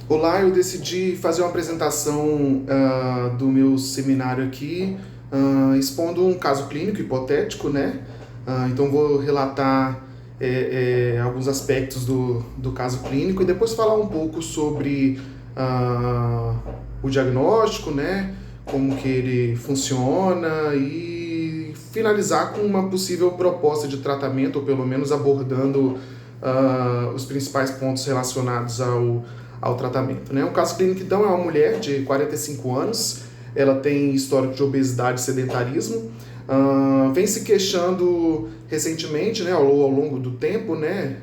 Olá, eu decidi fazer uma apresentação do meu seminário aqui, expondo um caso clínico hipotético, né? Então vou relatar alguns aspectos do caso clínico e depois falar um pouco sobre o diagnóstico, né? Como que ele funciona e finalizar com uma possível proposta de tratamento, ou pelo menos abordando os principais pontos relacionados ao tratamento, né? Um caso clínico, então, é uma mulher de 45 anos, ela tem histórico de obesidade e sedentarismo, vem se queixando recentemente, né, ao longo do tempo, né,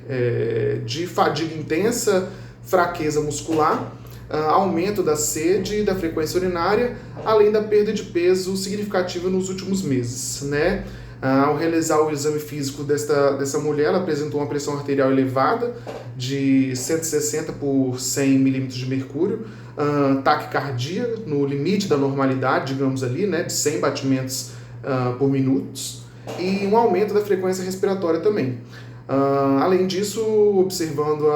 de fadiga intensa, fraqueza muscular, aumento da sede e da frequência urinária, além da perda de peso significativa nos últimos meses, né? Ao realizar o exame físico dessa mulher, ela apresentou uma pressão arterial elevada de 160 por 100 milímetros de mercúrio, taquicardia no limite da normalidade, digamos ali, né, de 100 batimentos por minuto, e um aumento da frequência respiratória também. Além disso, observando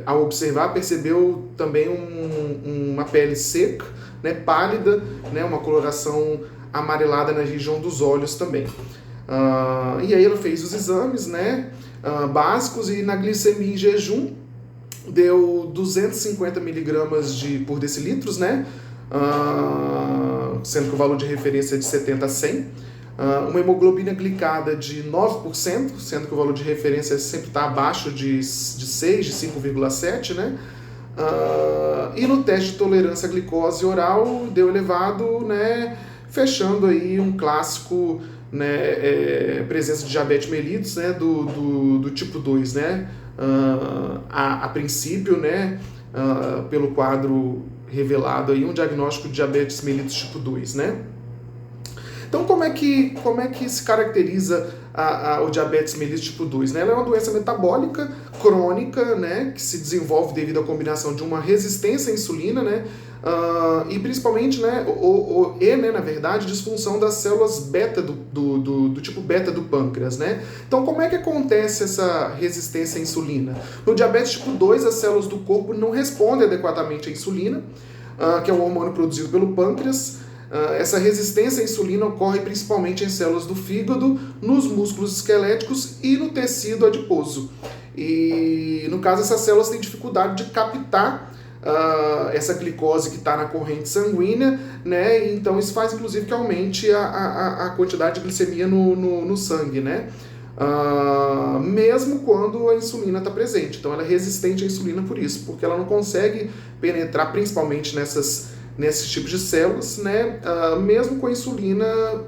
ao observar, percebeu também uma pele seca, né, pálida, né, uma coloração amarelada na região dos olhos também. E aí ela fez os exames, né, básicos, e na glicemia em jejum deu 250 miligramas por decilitros, né, sendo que o valor de referência é de 70 a 100. Uma hemoglobina glicada de 9%, sendo que o valor de referência sempre está abaixo de 6, de 5,7, né? E no teste de tolerância à glicose oral deu elevado, né? Fechando aí um clássico, né? Presença de diabetes mellitus, né? Do tipo 2, né? A princípio, né? Pelo quadro revelado aí, um diagnóstico de diabetes mellitus tipo 2, né? Então, como é que se caracteriza o diabetes mellitus tipo 2? Né? Ela é uma doença metabólica crônica, né, que se desenvolve devido à combinação de uma resistência à insulina, né, e principalmente, né, na verdade, disfunção das células beta do tipo beta do pâncreas. Né? Então, como é que acontece essa resistência à insulina? No diabetes tipo 2, as células do corpo não respondem adequadamente à insulina, que é um hormônio produzido pelo pâncreas. Essa resistência à insulina ocorre principalmente em células do fígado, nos músculos esqueléticos e no tecido adiposo. E, no caso, essas células têm dificuldade de captar essa glicose que está na corrente sanguínea, né? Então isso faz, inclusive, que aumente a quantidade de glicemia no sangue, né? Mesmo quando a insulina está presente. Então ela é resistente à insulina por isso, porque ela não consegue penetrar principalmente nesses tipos de células, né, mesmo com a insulina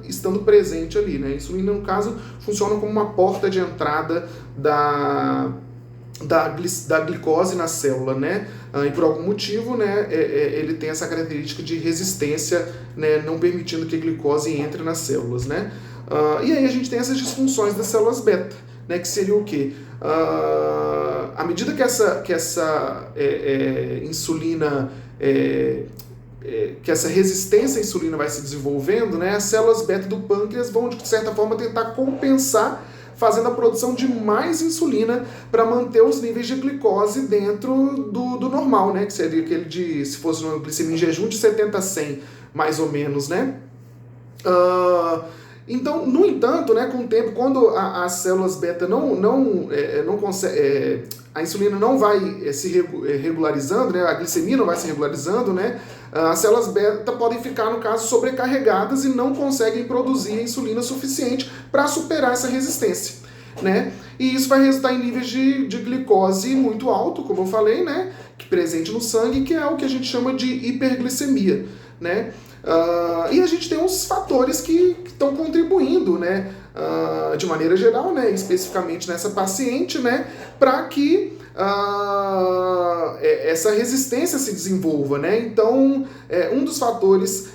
estando presente ali. Né? A insulina, no caso, funciona como uma porta de entrada da glicose na célula, né? E por algum motivo, né, ele tem essa característica de resistência, né, não permitindo que a glicose entre nas células, né? E aí a gente tem essas disfunções das células beta, né, que seria o quê? À medida que essa insulina que essa resistência à insulina vai se desenvolvendo, né, as células beta do pâncreas vão, de certa forma, tentar compensar, fazendo a produção de mais insulina para manter os níveis de glicose dentro do normal, né, que seria aquele de, se fosse uma glicemia em jejum, de 70 a 100, mais ou menos, né? Então, no entanto, né, com o tempo, quando as células beta não conseguem, a insulina não vai se regularizando, né, a glicemia não vai se regularizando, né, as células beta podem ficar, no caso, sobrecarregadas e não conseguem produzir a insulina suficiente para superar essa resistência. Né? E isso vai resultar em níveis de glicose muito alto, como eu falei, né, que presente no sangue, que é o que a gente chama de hiperglicemia. Né? E a gente tem uns fatores que estão contribuindo, né, de maneira geral, né, especificamente nessa paciente, né, para que essa resistência se desenvolva. Né? Então, um dos fatores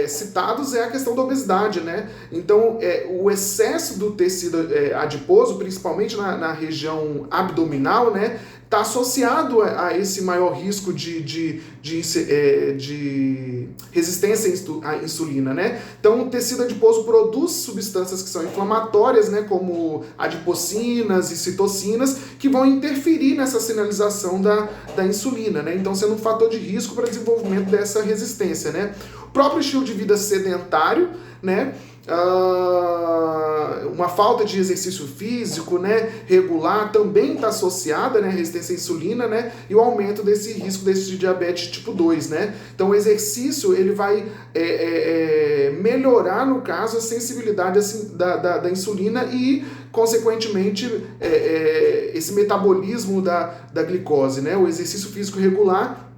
citados é a questão da obesidade. Né? Então, o excesso do tecido adiposo, principalmente na região abdominal, né, está associado a esse maior risco de resistência à insulina, né? Então, o tecido adiposo produz substâncias que são inflamatórias, né, como adipocinas e citocinas, que vão interferir nessa sinalização da insulina, né? Então, sendo um fator de risco para o desenvolvimento dessa resistência, né? O próprio estilo de vida sedentário, né? Uma falta de exercício físico, né, regular também está associada, né, à resistência à insulina, né, e o aumento desse risco de diabetes tipo 2, né. Então o exercício ele vai melhorar, no caso, a sensibilidade assim, da insulina e, consequentemente, esse metabolismo da glicose, né. O exercício físico regular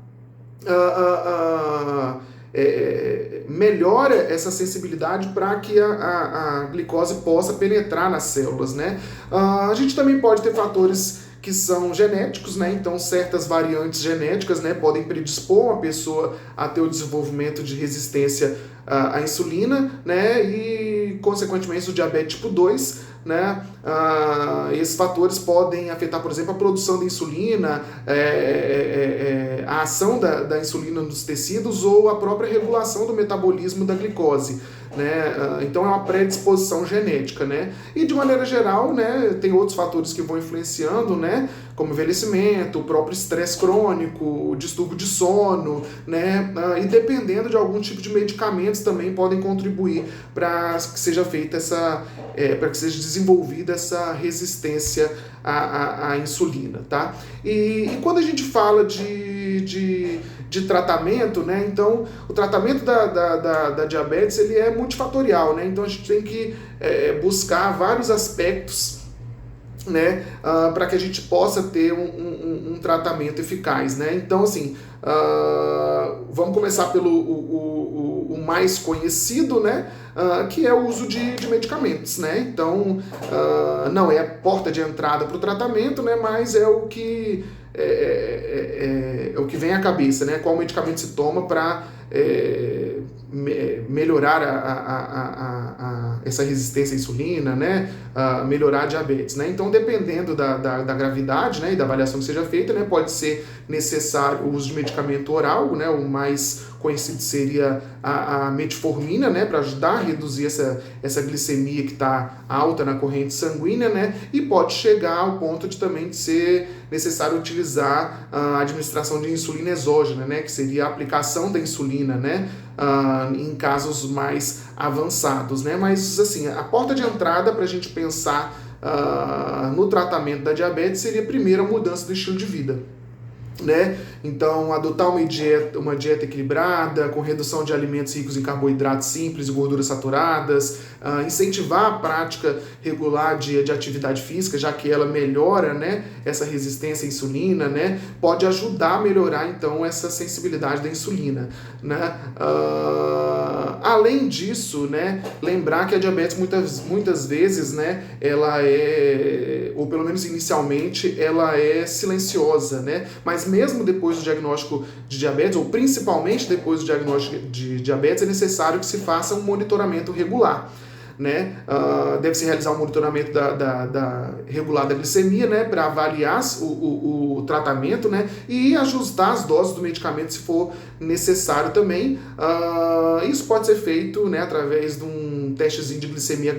melhora essa sensibilidade para que a glicose possa penetrar nas células, né? A gente também pode ter fatores que são genéticos, né? Então certas variantes genéticas, né, podem predispor uma pessoa a ter o desenvolvimento de resistência à insulina, né, e consequentemente o diabetes tipo 2, né? Esses fatores podem afetar, por exemplo, a produção da insulina, a ação da insulina nos tecidos ou a própria regulação do metabolismo da glicose, né? Então é uma predisposição genética, né? E de maneira geral, né, tem outros fatores que vão influenciando, né, como envelhecimento, o próprio estresse crônico, distúrbio de sono, né? E dependendo de algum tipo de medicamentos também podem contribuir para que seja feita para que seja desenvolvida essa resistência à insulina, tá? E quando a gente fala de tratamento, né? Então, o tratamento da diabetes ele é multifatorial, né? Então, a gente tem que buscar vários aspectos, né? Para que a gente possa ter um tratamento eficaz, né? Então, assim, vamos começar pelo o mais conhecido, né? Que é o uso de medicamentos, né? Então, não é a porta de entrada para o tratamento, né? Mas é o que o que vem à cabeça, né? Qual medicamento se toma para melhorar essa resistência à insulina, né? Melhorar a diabetes, né? Então, dependendo da gravidade, né, e da avaliação que seja feita, né, pode ser necessário o uso de medicamento oral, né? O mais conhecido seria a metformina, né, para ajudar a reduzir essa glicemia que está alta na corrente sanguínea, né? E pode chegar ao ponto de também ser necessário utilizar a administração de insulina exógena, né, que seria a aplicação da insulina, né, em casos mais avançados, né? Mas, assim, a porta de entrada para a gente pensar no tratamento da diabetes seria primeiro a mudança do estilo de vida, né? Então, adotar uma dieta equilibrada, com redução de alimentos ricos em carboidratos simples e gorduras saturadas, incentivar a prática regular de atividade física, já que ela melhora, né, essa resistência à insulina, né, pode ajudar a melhorar, então, essa sensibilidade da insulina, né? Além disso, né, lembrar que a diabetes muitas vezes, né, ela ou pelo menos inicialmente, ela é silenciosa, né? Mas mesmo depois do diagnóstico de diabetes, ou principalmente depois do diagnóstico de diabetes, é necessário que se faça um monitoramento regular, né? Deve-se realizar um monitoramento regular da glicemia, né, para avaliar o tratamento, né, e ajustar as doses do medicamento se for necessário também. Isso pode ser feito, né, através de um testezinho de glicemia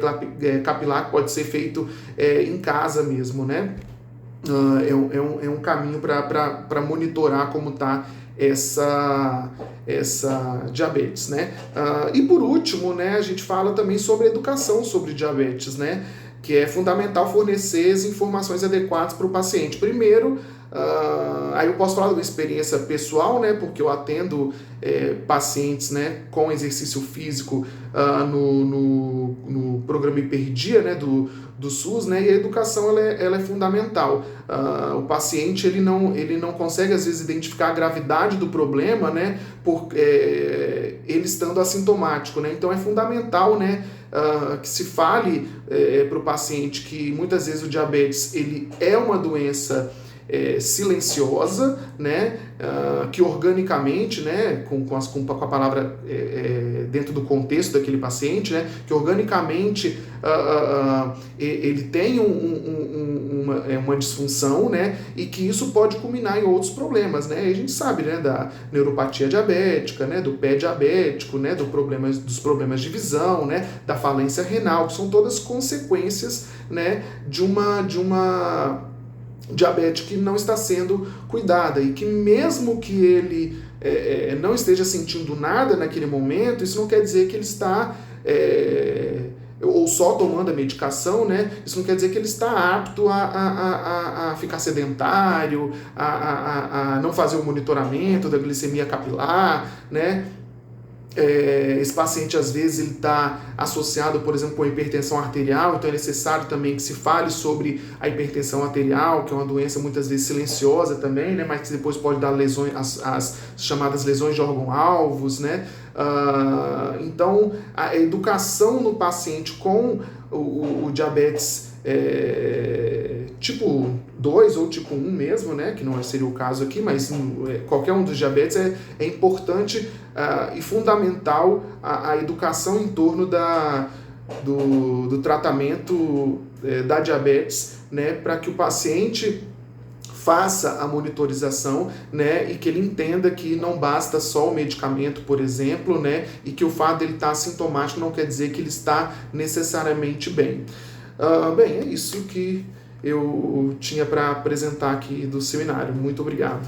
capilar, que pode ser feito em casa mesmo, né? É um caminho para monitorar como está essa diabetes, né? E por último, né, a gente fala também sobre educação sobre diabetes, né? Que é fundamental fornecer as informações adequadas para o paciente. Primeiro, aí eu posso falar de uma experiência pessoal, né, porque eu atendo pacientes, né, com exercício físico no programa Hiperdia, né, do SUS, né, e a educação ela é fundamental. O paciente ele não consegue às vezes identificar a gravidade do problema, né, ele estando assintomático, né, então é fundamental, né, que se fale para o paciente que muitas vezes o diabetes ele é uma doença silenciosa, né, que organicamente, né, com a palavra dentro do contexto daquele paciente, né, que organicamente ele tem uma disfunção, né, e que isso pode culminar em outros problemas, né, e a gente sabe, né, da neuropatia diabética, né, do pé diabético, né, dos problemas de visão, né, da falência renal, que são todas consequências, né, de uma diabetes que não está sendo cuidada, e que mesmo que ele não esteja sentindo nada naquele momento, isso não quer dizer que ele está ou só tomando a medicação, né? Isso não quer dizer que ele está apto a ficar sedentário, a não fazer o monitoramento da glicemia capilar, né? Esse paciente, às vezes, ele está associado, por exemplo, com a hipertensão arterial, então é necessário também que se fale sobre a hipertensão arterial, que é uma doença muitas vezes silenciosa também, né, mas que depois pode dar lesões, as chamadas lesões de órgão-alvos, né? Então, a educação no paciente com o diabetes tipo 2 ou tipo 1 mesmo, né, que não seria o caso aqui, mas qualquer um dos diabetes é importante e fundamental a educação em torno do tratamento da diabetes, né, para que o paciente faça a monitorização, né, e que ele entenda que não basta só o medicamento, por exemplo, né, e que o fato dele estar assintomático não quer dizer que ele está necessariamente bem. Bem, é isso que eu tinha para apresentar aqui do seminário. Muito obrigado.